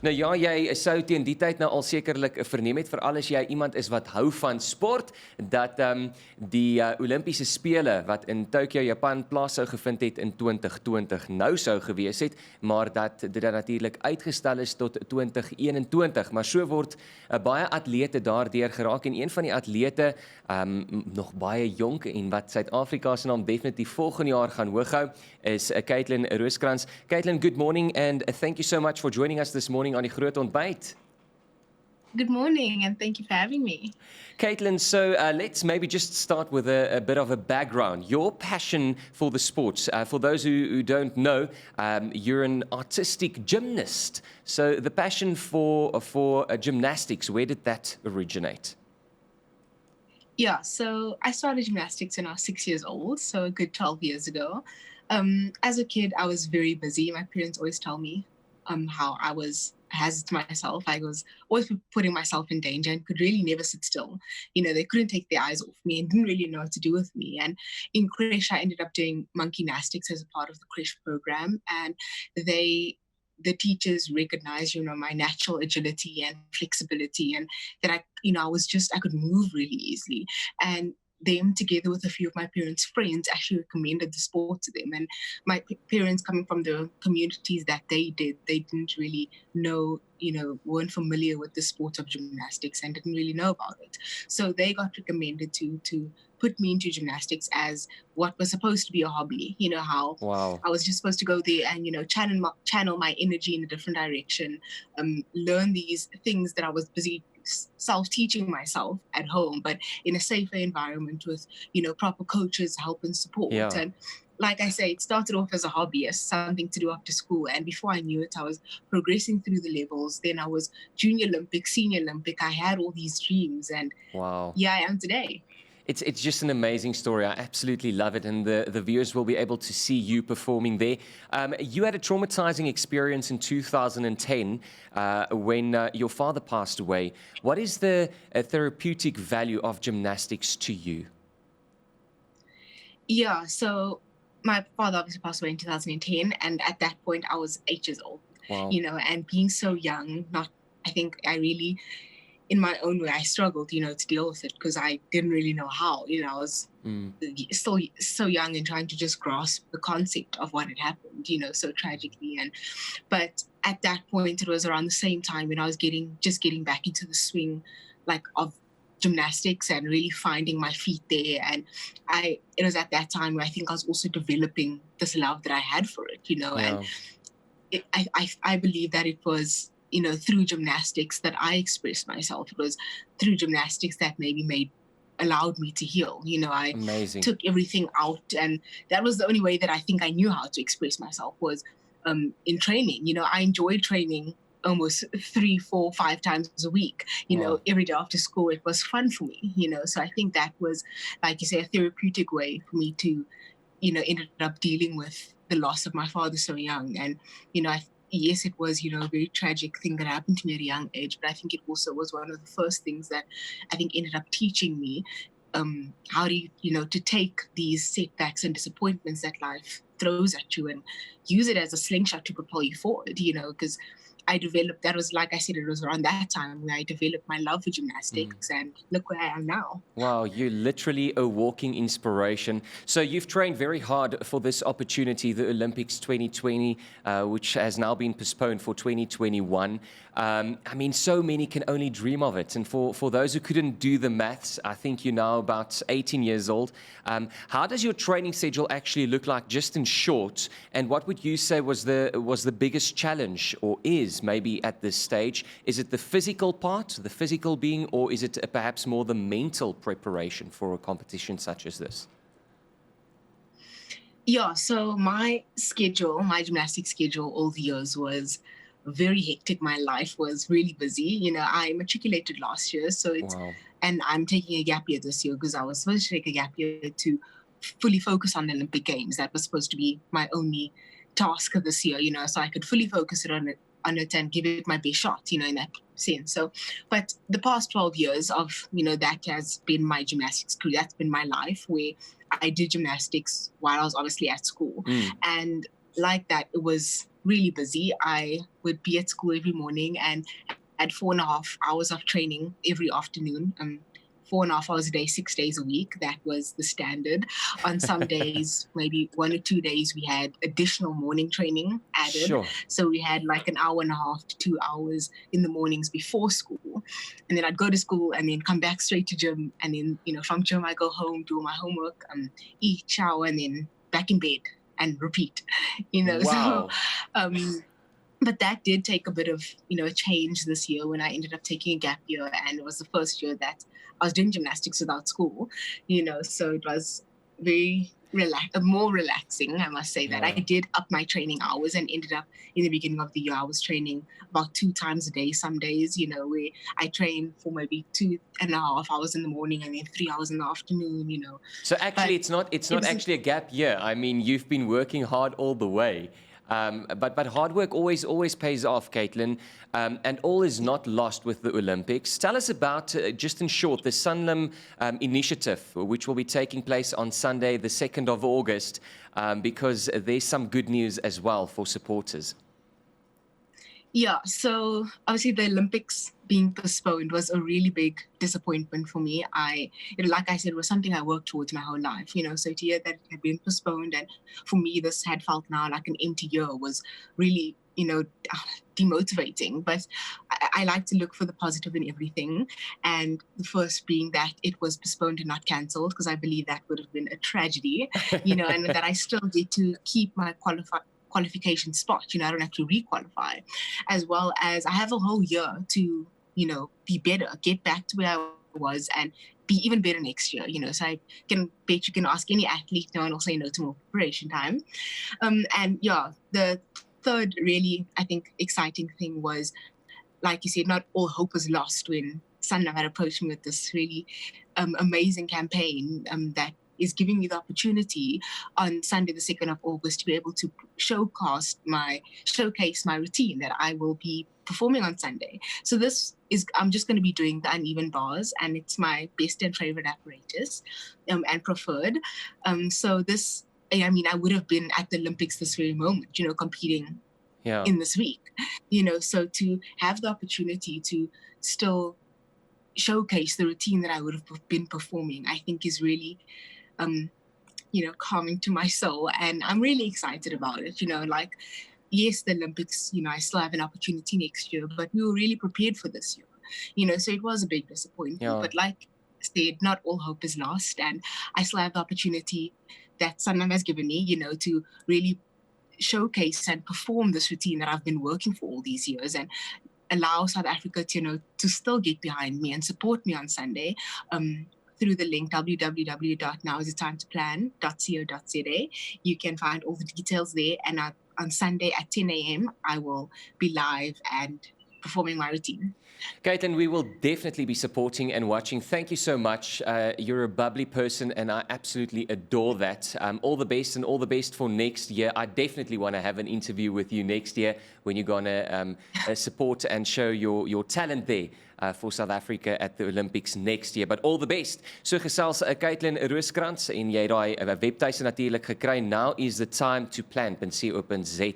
Nou ja, jy sou teen die tyd nou al sekerlik verneem het, veral as jy iemand is wat hou van sport, dat die Olimpiese Spele wat in Tokio, Japan plaas sou gevind het in 2020 nou sou gewees het, maar dat dit dan natuurlik uitgestel is tot 2021. Maar so word baie atlete daardeur geraak en een van die atlete nog baie jonk en wat Suid-Afrika se naam definitief volgende jaar gaan hooghou, is Caitlyn Rooskrantz. Caitlyn, good morning and thank you so much for joining us this morning on die Groot Ontbyt. Good morning, and thank you for having me. Caitlyn, so let's maybe just start with a bit of a background. Your passion for the sports. For those who don't know, you're an artistic gymnast. So the passion for gymnastics, where did that originate? Yeah, so I started gymnastics when I was 6 years old, so a good 12 years ago. As a kid, I was very busy. My parents always tell me how I was a hazard to myself. I was always putting myself in danger and could really never sit still. You know, they couldn't take their eyes off me and didn't really know what to do with me. And in creche, I ended up doing monkey gymnastics as a part of the creche program. And the teachers recognized, you know, my natural agility and flexibility, and that I could move really easily. And them, together with a few of my parents' friends, actually recommended the sport to them. And my parents, coming from the communities that they didn't really know, you know, weren't familiar with the sport of gymnastics and didn't really know about it. So they got recommended to put me into gymnastics as what was supposed to be a hobby. You know, how Wow. I was just supposed to go there and, you know, channel my energy in a different direction, learn these things that I was busy self-teaching myself at home, but in a safer environment with, you know, proper coaches, help and support. Yeah. And like I say, it started off as a hobby, as something to do after school. And before I knew it, I was progressing through the levels. Then I was Junior Olympic, Senior Olympic. I had all these dreams, and Wow. yeah, I am today. It's just an amazing story. I absolutely love it, and the viewers will be able to see you performing there. You had a traumatizing experience in 2010 when your father passed away. What is the therapeutic value of gymnastics to you? Yeah, so my father obviously passed away in 2010, and at that point I was 8 years old. Wow. You know, and being so young, I think I really, in my own way, I struggled, you know, to deal with it because I didn't really know how. You know, I was still so young and trying to just grasp the concept of what had happened, you know, so tragically. But at that point, it was around the same time when I was just getting back into the swing, like, of gymnastics and really finding my feet there. And it was at that time where I think I was also developing this love that I had for it, you know. Yeah. And I believe that it was, you know, through gymnastics that I expressed myself. It was through gymnastics that allowed me to heal. You know, I Amazing. took everything out, and that was the only way that I think I knew how to express myself was in training. You know, I enjoyed training almost 3, 4, 5 times a week, you know, Wow. every day after school. It was fun for me, you know. So I think that was, like you say, a therapeutic way for me to, you know, ended up dealing with the loss of my father so young. And, you know, yes, it was, you know, a very tragic thing that happened to me at a young age, but I think it also was one of the first things that I think ended up teaching me how to, you know, to take these setbacks and disappointments that life throws at you and use it as a slingshot to propel you forward, you know, because I developed, that was, like I said, it was around that time where I developed my love for gymnastics, and look where I am now. Wow, you're literally a walking inspiration. So you've trained very hard for this opportunity, the Olympics 2020, which has now been postponed for 2021. I mean, so many can only dream of it. And for those who couldn't do the maths, I think you're now about 18 years old. How does your training schedule actually look like, just in short? And what would you say was the biggest challenge, or is maybe at this stage? Is it the physical part, the physical being, or is it perhaps more the mental preparation for a competition such as this? Yeah, so my gymnastics schedule all the years was very hectic. My life was really busy. You know, I matriculated last year, Wow. and I'm taking a gap year this year because I was supposed to take a gap year to fully focus on the Olympic Games. That was supposed to be my only task of this year, you know, so I could fully focus on it and give it my best shot, you know, in that sense. So, but the past 12 years of, you know, that has been my gymnastics career. That's been my life, where I did gymnastics while I was obviously at school. And like that, it was really busy. I would be at school every morning and had 4.5 hours of training every afternoon. 4.5 hours a day, 6 days a week. That was the standard. On some days, maybe 1 or 2 days, we had additional morning training added. Sure. So we had like an hour and a half to 2 hours in the mornings before school. And then I'd go to school and then come back straight to gym. And then, from gym, I go home, do my homework, eat, shower, and then back in bed and repeat, Wow. So, but that did take a bit of, a change this year when I ended up taking a gap year. And it was the first year that I was doing gymnastics without school, so it was very more relaxing, I must say that. I Yeah. did up my training hours and ended up in the beginning of the year, I was training about 2 times a day, some days, where I trained for maybe 2.5 hours in the morning and then 3 hours in the afternoon. So But actually, it's it not was, actually a gap year. I mean, you've been working hard all the way. But hard work always pays off, Caitlyn, and all is not lost with the Olympics. Tell us about, just in short, the Sanlam initiative, which will be taking place on Sunday, the 2nd of August, because there's some good news as well for supporters. Yeah, so obviously the Olympics being postponed was a really big disappointment for me. Like I said, it was something I worked towards my whole life, so to hear that it had been postponed, and for me, this had felt now like an empty year was really, demotivating. But I like to look for the positive in everything. And the first being that it was postponed and not cancelled, because I believe that would have been a tragedy, and that I still get to keep my qualification spot. I don't have to requalify, as well as I have a whole year to, be better, get back to where I was and be even better next year, so I can bet you can ask any athlete, no one will say no to more preparation time. And yeah, the third really, I think, exciting thing was, like you said, not all hope was lost when Sanlam had approached me with this really amazing campaign that is giving me the opportunity on Sunday, the 2nd of August, to be able to showcase my routine that I will be performing on Sunday. So I'm just going to be doing the uneven bars, and it's my best and favorite apparatus and preferred. So I would have been at the Olympics this very moment, competing Yeah. in this week, so to have the opportunity to still showcase the routine that I would have been performing, I think is really, calming to my soul. And I'm really excited about it, yes, the Olympics, I still have an opportunity next year, but we were really prepared for this year, so it was a big disappointment. Yeah. But like I said, not all hope is lost. And I still have the opportunity that Sanlam has given me, to really showcase and perform this routine that I've been working for all these years, and allow South Africa to, to still get behind me and support me on Sunday through the link www.nowistthetimetoPlan.co.za. You can find all the details there. And on Sunday at 10 a.m., I will be live and performing my routine. Caitlyn, we will definitely be supporting and watching. Thank you so much. You're a bubbly person, and I absolutely adore that. All the best, and all the best for next year. I definitely want to have an interview with you next year when you're going to support and show your talent there for South Africa at the Olympics next year. But all the best. So gesels Caitlyn Rooskrantz, en jy daai webtuise natuurlik gekry. Now is the time to plan.co.za.